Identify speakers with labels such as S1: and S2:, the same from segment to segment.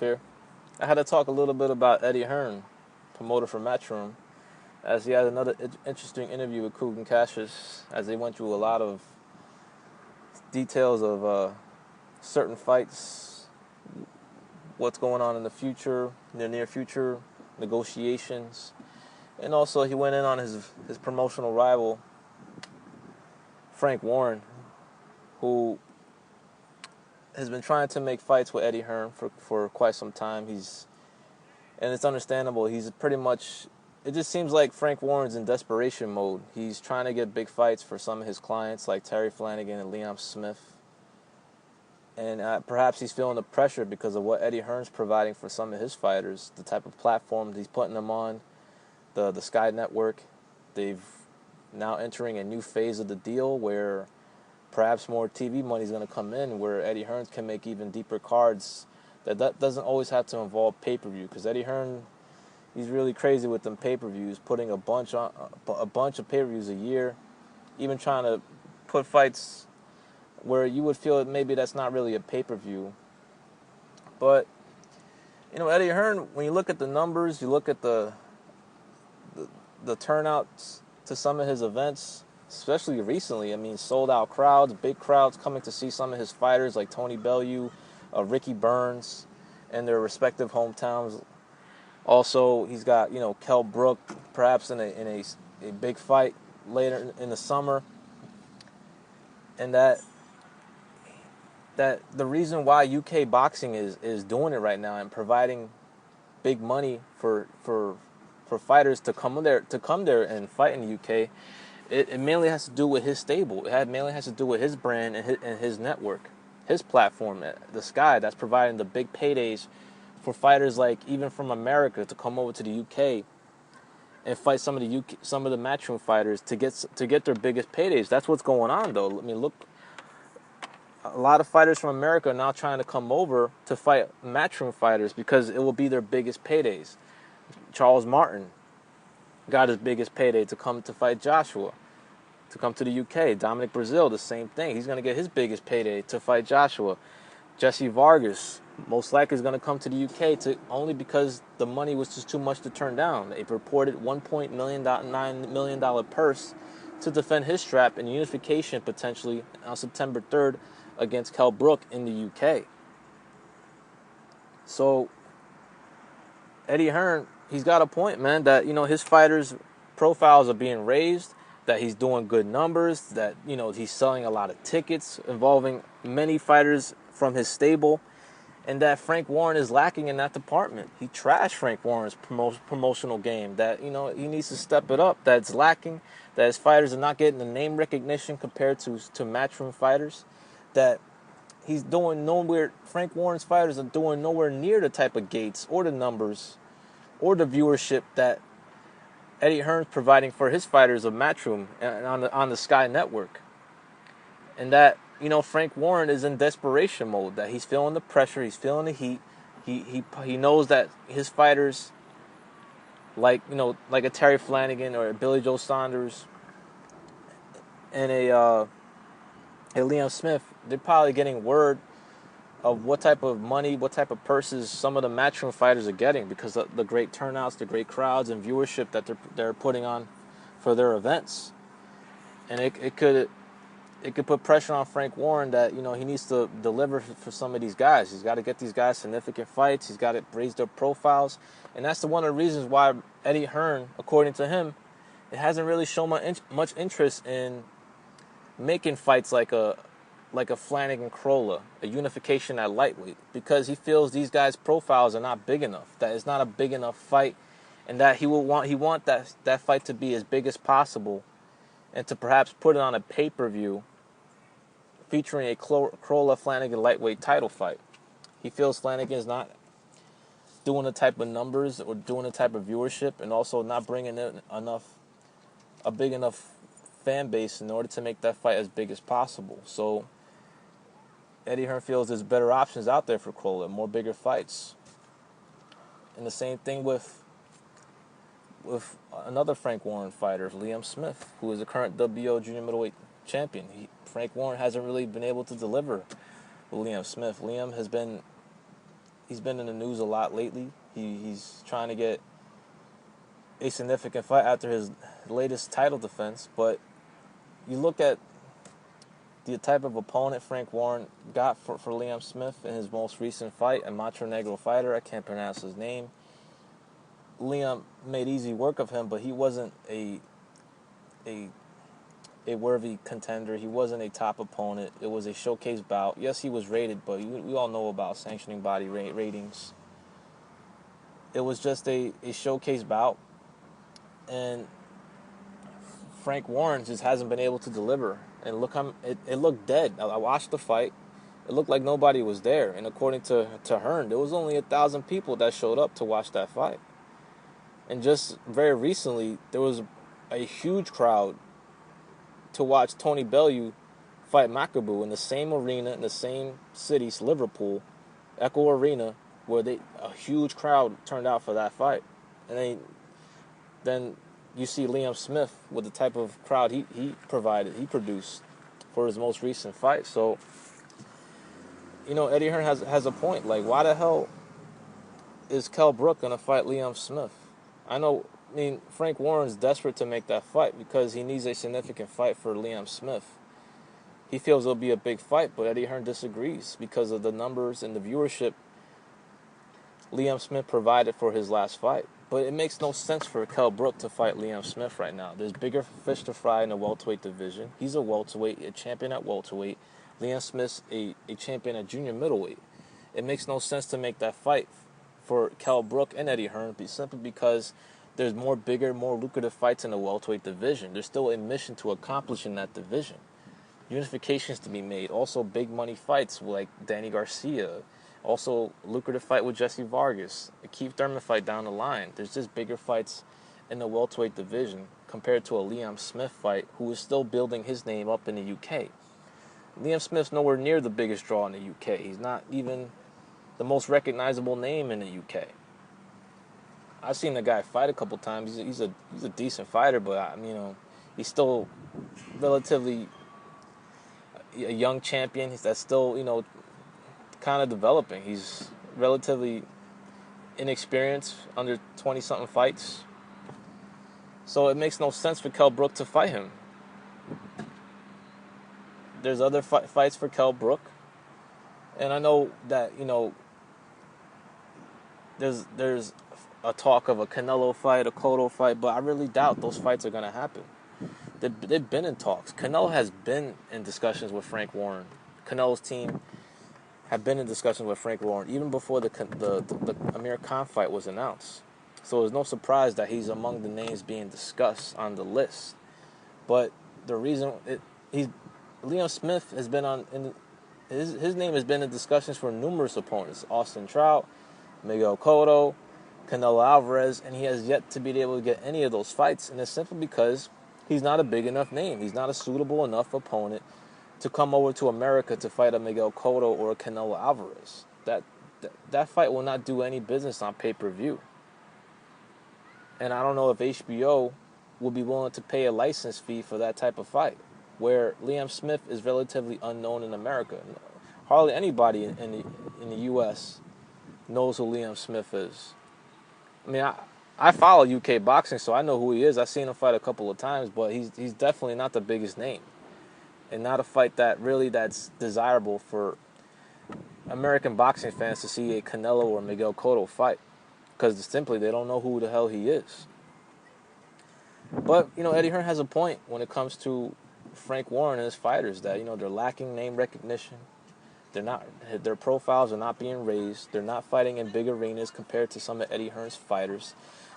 S1: here. I had to talk a little bit about Eddie Hearn, promoter for Matchroom, as he had another interesting interview with Kugan Cassius, as they went through a lot of details of certain fights, what's going on in the future, in the near future, negotiations, and also he went in on his promotional rival, Frank Warren, who has been trying to make fights with Eddie Hearn for quite some time. And it's understandable. He's pretty much, it just seems like Frank Warren's in desperation mode. He's trying to get big fights for some of his clients like Terry Flanagan and Liam Smith. And perhaps he's feeling the pressure because of what Eddie Hearn's providing for some of his fighters, the type of platforms he's putting them on, the Sky Network. They've now entering a new phase of the deal where perhaps more TV money is going to come in, where Eddie Hearn can make even deeper cards. That doesn't always have to involve pay-per-view, because Eddie Hearn, he's really crazy with them pay-per-views, putting a bunch of pay-per-views a year, even trying to put fights where you would feel that maybe that's not really a pay-per-view. But Eddie Hearn, when you look at the numbers, you look at the turnouts to some of his events, especially recently. I mean, sold-out crowds, big crowds coming to see some of his fighters like Tony Bellew, Ricky Burns, in their respective hometowns. Also, he's got Kell Brook, perhaps in a big fight later in the summer, and that the reason why UK boxing is doing it right now and providing big money for fighters to come there and fight in the UK. It mainly has to do with his stable. Mainly has to do with his brand and his network, his platform, the Sky, that's providing the big paydays for fighters like even from America to come over to the UK and fight some of the Matchroom fighters to get their biggest paydays. That's what's going on, though. I mean, look, a lot of fighters from America are now trying to come over to fight Matchroom fighters because it will be their biggest paydays. Charles Martin got his biggest payday to come to fight Joshua, to come to the UK. Dominic Brazil, the same thing. He's going to get his biggest payday to fight Joshua. Jesse Vargas most likely is going to come to the UK only because the money was just too much to turn down. They reported $1.9 million purse to defend his strap in unification potentially on September 3rd against Kell Brook in the UK. So Eddie Hearn, he's got a point, man, that his fighters' profiles are being raised, that he's doing good numbers, that he's selling a lot of tickets involving many fighters from his stable, and that Frank Warren is lacking in that department. He trashed Frank Warren's promotional game. That he needs to step it up. That it's lacking. That his fighters are not getting the name recognition compared to Matchroom fighters. That he's doing nowhere. Frank Warren's fighters are doing nowhere near the type of gates or the numbers or the viewership that Eddie Hearn's providing for his fighters of Matchroom and on the Sky Network. And that Frank Warren is in desperation mode. That he's feeling the pressure, he's feeling the heat. He knows that his fighters, like a Terry Flanagan or a Billy Joe Saunders and a Liam Smith, they're probably getting word of what type of money, what type of purses some of the Matchroom fighters are getting because of the great turnouts, the great crowds and viewership that they're putting on for their events. And it could put pressure on Frank Warren that he needs to deliver for some of these guys. He's got to get these guys significant fights. He's got to raise their profiles, and that's one of the reasons why Eddie Hearn, according to him, it hasn't really shown much interest in making fights like a Flanagan Crolla, a unification at lightweight, because he feels these guys' profiles are not big enough. That it's not a big enough fight, and that he want that fight to be as big as possible, and to perhaps put it on a pay-per-view featuring a Crolla Flanagan lightweight title fight. He feels Flanagan is not doing the type of numbers or doing the type of viewership, and also not bringing in a big enough fan base in order to make that fight as big as possible. So Eddie Hearn feels there's better options out there for Crolla, more bigger fights. And the same thing with another Frank Warren fighter, Liam Smith, who is the current WBO junior middleweight champion. Frank Warren hasn't really been able to deliver with Liam Smith. Liam has been he's been in the news a lot lately. He's trying to get a significant fight after his latest title defense. But you look at the type of opponent Frank Warren got for Liam Smith in his most recent fight, a Montenegro fighter. I can't pronounce his name. Liam made easy work of him, but he wasn't a worthy contender. He wasn't a top opponent. It was a showcase bout. Yes, he was rated, but we all know about sanctioning body ratings. It was just a showcase bout, and Frank Warren just hasn't been able to deliver. And look, it looked dead. I watched the fight. It looked like nobody was there. And according to Hearn, there was only 1,000 people that showed up to watch that fight. And just very recently, there was a huge crowd to watch Tony Bellew fight Makabu in the same arena, in the same city, Liverpool, Echo Arena, where a huge crowd turned out for that fight. And then you see Liam Smith with the type of crowd he produced for his most recent fight. So, Eddie Hearn has a point. Like, why the hell is Kell Brook going to fight Liam Smith? Frank Warren's desperate to make that fight because he needs a significant fight for Liam Smith. He feels it'll be a big fight, but Eddie Hearn disagrees because of the numbers and the viewership Liam Smith provided for his last fight. But it makes no sense for Kell Brook to fight Liam Smith right now. There's bigger fish to fry in the welterweight division. He's a welterweight, a champion at welterweight. Liam Smith's a champion at junior middleweight. It makes no sense to make that fight for Kell Brook and Eddie Hearn simply because there's bigger, more lucrative fights in the welterweight division. There's still a mission to accomplish in that division. Unifications to be made. Also big money fights like Danny Garcia. Also, lucrative fight with Jesse Vargas, a Keith Thurman fight down the line. There's just bigger fights in the welterweight division compared to a Liam Smith fight, who is still building his name up in the UK. Liam Smith's nowhere near the biggest draw in the UK. He's not even the most recognizable name in the UK. I've seen the guy fight a couple times. He's a decent fighter, but he's still relatively a young champion. That's still kind of developing. He's relatively inexperienced, under 20-something fights. So it makes no sense for Kell Brook to fight him. There's other fights for Kell Brook. And I know that, there's a talk of a Canelo fight, a Cotto fight, but I really doubt those fights are going to happen. They've been in talks. Canelo has been in discussions with Frank Warren. Canelo's team have been in discussions with Frank Warren even before the Amir Khan fight was announced. So it's no surprise that he's among the names being discussed on the list. But the reason Liam Smith has been his name has been in discussions for numerous opponents: Austin Trout, Miguel Cotto, Canelo Alvarez, and he has yet to be able to get any of those fights. And it's simply because he's not a big enough name. He's not a suitable enough opponent to come over to America to fight a Miguel Cotto or a Canelo Alvarez. That fight will not do any business on pay-per-view. And I don't know if HBO will be willing to pay a license fee for that type of fight, where Liam Smith is relatively unknown in America. Hardly anybody in the U.S. knows who Liam Smith is. I follow UK boxing, so I know who he is. I've seen him fight a couple of times, but he's definitely not the biggest name. And not a fight that's desirable for American boxing fans to see a Canelo or Miguel Cotto fight, because simply they don't know who the hell he is. But Eddie Hearn has a point when it comes to Frank Warren and his fighters, that they're lacking name recognition. Their profiles are not being raised. They're not fighting in big arenas compared to some of Eddie Hearn's fighters.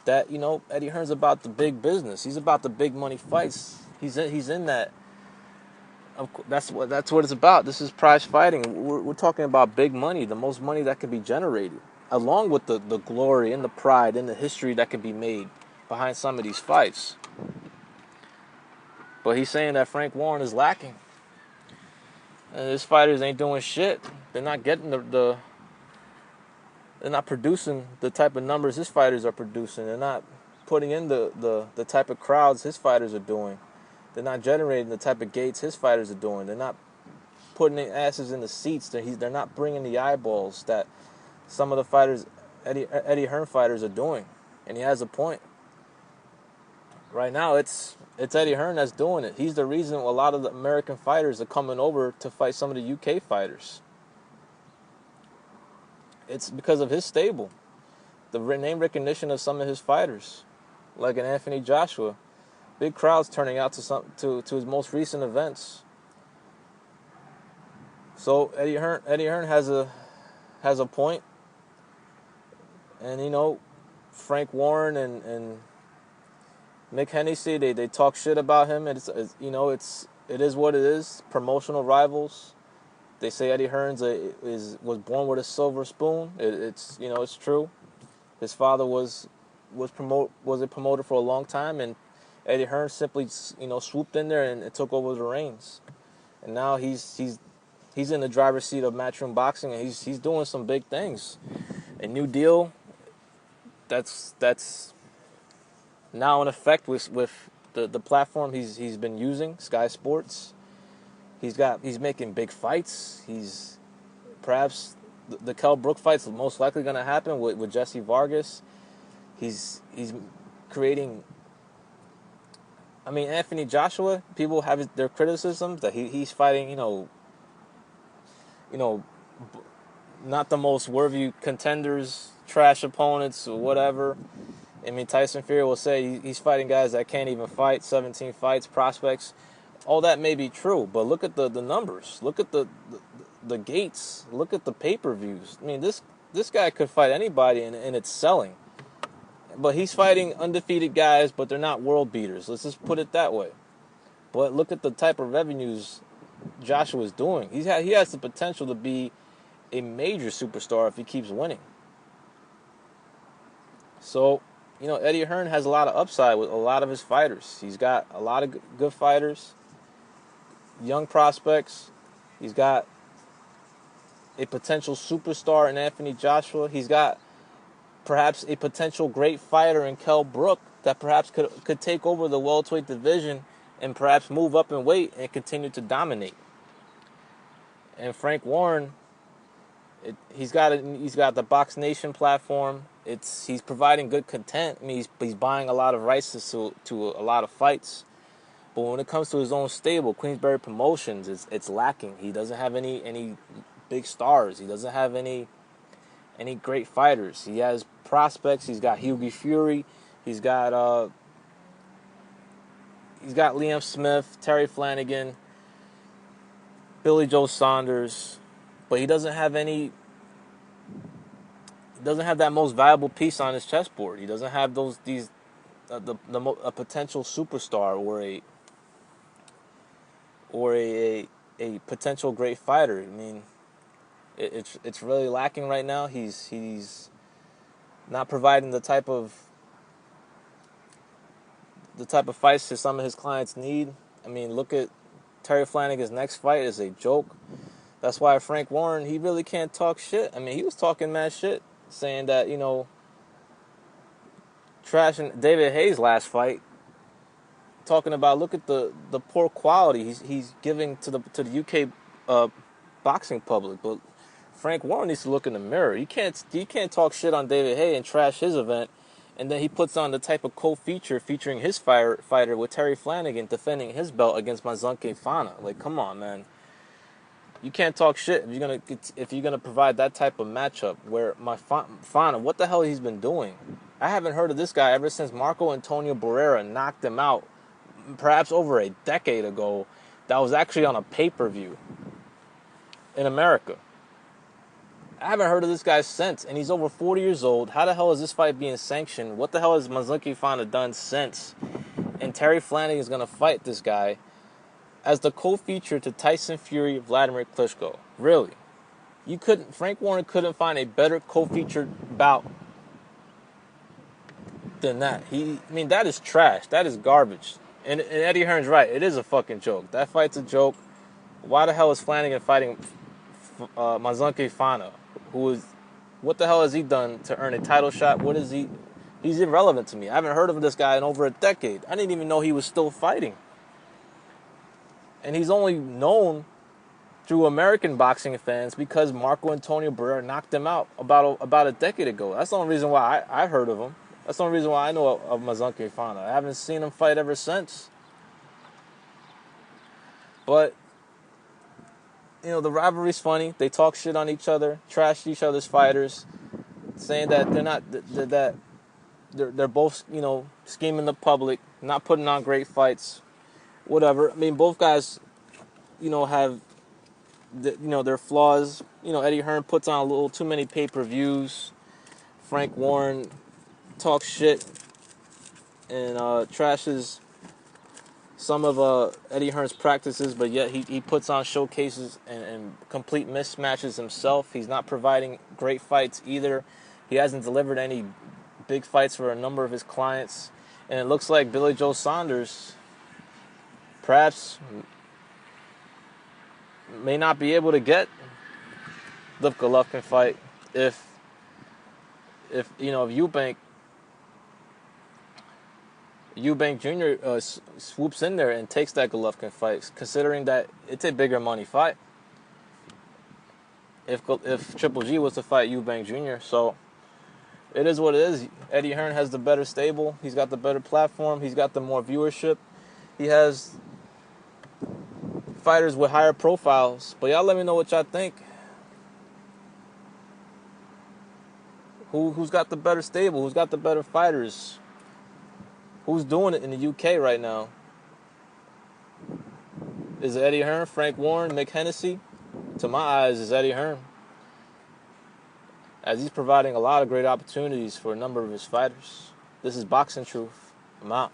S1: That Eddie Hearn's about the big business. He's about the big money fights. He's in that. That's what it's about. This is prize fighting. We're talking about big money, the most money that can be generated, along with the glory and the pride and the history that can be made behind some of these fights. But he's saying that Frank Warren is lacking, and his fighters ain't doing shit. They're not getting they're not producing the type of numbers his fighters are producing. They're not putting in the type of crowds his fighters are doing. They're not generating the type of gates his fighters are doing. They're not putting their asses in the seats. They're not bringing the eyeballs that some of the fighters, Eddie Hearn fighters, are doing, and he has a point. Right now, it's Eddie Hearn that's doing it. He's the reason a lot of the American fighters are coming over to fight some of the UK fighters. It's because of his stable, the name recognition of some of his fighters, like an Anthony Joshua. Big crowds turning out to his most recent events. So Eddie Hearn has a point, and Frank Warren and Mick Hennessy, they talk shit about him. It is what it is. Promotional rivals. They say Eddie Hearns was born with a silver spoon. It's true. His father was a promoter for a long time, and Eddie Hearns simply swooped in there and took over the reins. And now he's in the driver's seat of Matchroom Boxing, and he's doing some big things. A new deal that's now in effect with the platform he's been using, Sky Sports. He's making big fights. He's perhaps the Kell Brook fight's most likely going to happen with Jesse Vargas. He's creating. I mean, Anthony Joshua. People have their criticisms that he's fighting. Not the most worthy contenders, trash opponents, or whatever. I mean, Tyson Fury will say he's fighting guys that can't even fight, 17 fights, prospects. All that may be true, but look at the numbers. Look at the gates. Look at the pay-per-views. I mean, this guy could fight anybody, and it's selling. But he's fighting undefeated guys, but they're not world beaters. Let's just put it that way. But look at the type of revenues Joshua's doing. He has the potential to be a major superstar if he keeps winning. So, Eddie Hearn has a lot of upside with a lot of his fighters. He's got a lot of good fighters, young prospects. He's got a potential superstar in Anthony Joshua. He's got perhaps a potential great fighter in Kell Brook that perhaps could take over the welterweight division and perhaps move up in weight and continue to dominate. And Frank Warren, he's got the Box Nation platform. He's providing good content. I mean, he's buying a lot of rights to a lot of fights. But when it comes to his own stable, Queensberry Promotions, it's lacking. He doesn't have any big stars. He doesn't have any great fighters. He has prospects. He's got Hughie Fury. He's got Liam Smith, Terry Flanagan, Billy Joe Saunders, but he doesn't have any. He doesn't have that most valuable piece on his chessboard. He doesn't have a potential superstar or a potential great fighter. I mean, it's really lacking right now. He's not providing the type of fights that some of his clients need. I mean, look at Terry Flanagan's next fight is a joke. That's why Frank Warren, he really can't talk shit. I mean, he was talking mad shit, saying that, trashing David Hayes' last fight, talking about look at the poor quality he's giving to the UK boxing public. But Frank Warren needs to look in the mirror. You can't talk shit on David Hayes and trash his event, and then he puts on the type of co-feature featuring his fighter with Terry Flanagan defending his belt against Mazunke Fana. Like, come on, man. You can't talk shit if you're gonna provide that type of matchup where Fana, what the hell he's been doing? I haven't heard of this guy ever since Marco Antonio Barrera knocked him out, perhaps over a decade ago. That was actually on a pay-per-view in America. I haven't heard of this guy since, and he's over 40 years old. How the hell is this fight being sanctioned? What the hell has Mazunke Fana done since? And Terry Flanagan is gonna fight this guy as the co-feature to Tyson Fury, Vladimir Klitschko. Really? Frank Warren couldn't find a better co-featured bout than that. That is trash. That is garbage. And Eddie Hearn's right. It is a fucking joke. That fight's a joke. Why the hell is Flanagan fighting Mazunke Fana? What the hell has he done to earn a title shot? What is he? He's irrelevant to me. I haven't heard of this guy in over a decade. I didn't even know he was still fighting. And he's only known through American boxing fans because Marco Antonio Barrera knocked him out about a decade ago. That's the only reason why I heard of him. That's the only reason why I know of Mazunke Fana. I haven't seen him fight ever since. But, the rivalry's funny. They talk shit on each other, trash each other's fighters, saying that they're both, scheming the public, not putting on great fights, whatever. I mean, both guys, have their flaws. Eddie Hearn puts on a little too many pay-per-views. Frank Warren talks shit and trashes some of Eddie Hearn's practices, but yet he puts on showcases and complete mismatches himself. He's not providing great fights either. He hasn't delivered any big fights for a number of his clients. And it looks like Billy Joe Saunders perhaps may not be able to get the Golovkin fight if Eubank Jr. Swoops in there and takes that Golovkin fight, considering that it's a bigger money fight if Triple G was to fight Eubank Jr. So it is what it is. Eddie Hearn has the better stable. He's got the better platform. He's got the more viewership. He has fighters with higher profiles. But y'all let me know what y'all think. Who's got the better stable? Who's got the better fighters? Who's doing it in the UK right now? Is it Eddie Hearn, Frank Warren, Mick Hennessy? To my eyes, it's Eddie Hearn, as he's providing a lot of great opportunities for a number of his fighters. This is Boxing Truth. I'm out.